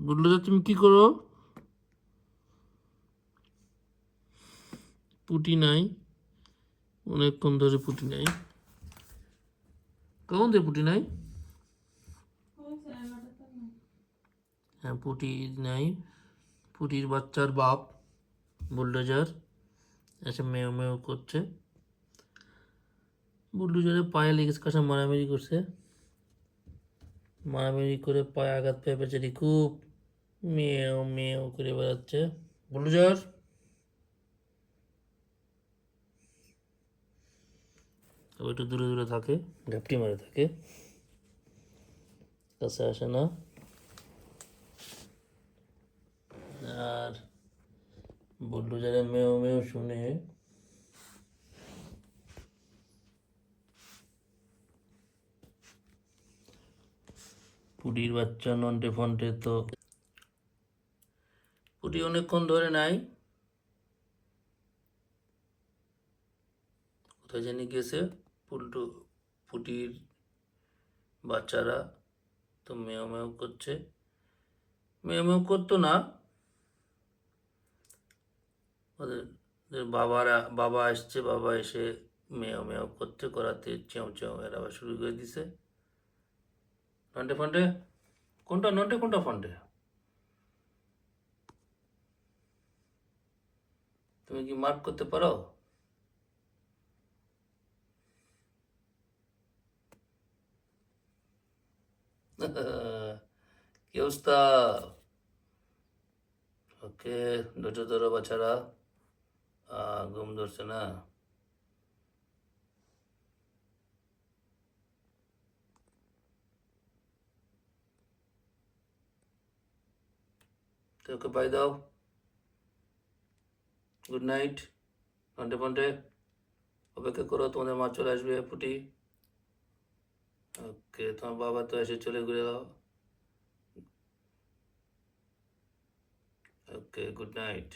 বললো যে তুমি কি করো? পুটি নাই, অনেকক্ষণ ধরে পুটি নাই। কখন ধরে পুটি নাই? হ্যাঁ, পুটি নাই। পুটির বাচ্চার বাপ বুলডোজার এসে মেয় মেয় করছে। বুলডোজারের পায়ে লেগেছে, কাছে মারামারি করছে। মারামারি করে পায়ে আঘাত পেয়ে বেচারি খুব মেয়েও মেয়েও করে বেড়াচ্ছে। বুলডোজার তবে একটু দূরে দূরে থাকে, ঘাপটি মারে থাকে, কাছে আসে না। আর বুলডোজারের মেয়েও মেয়েও শুনে পুটির বাচ্চা নন্টে ফন্টে তো পুটি অনেকক্ষণ ধরে নাই, কোথায় জানি গেছে। পুটির বাচ্চারা তো মেয় মেয় করছে। মেয় মেয় করতো না, ওদের বাবা আসছে, বাবা এসে মেয় মেয় করতে করাতে চেঁও চেঁও এর আবার শুরু করে দিছে। নন্টে ফন্টে কোনটা নন্টে, কোনটা ফন্টে? তুমি কি মার্ক করতে পারো? কি অবস্থা? ওকে, ধৈর্য ধরো বাচ্চারা। ঘুম ধরছে না? তো ওকে বাই দাও। গুড নাইট নন্টে ফন্টে। অপেক্ষা করো, তোমাদের মা চলে আসবে পুটি। ওকে, তোমার বাবা তো এসে চলে গেল। ওকে, গুড নাইট।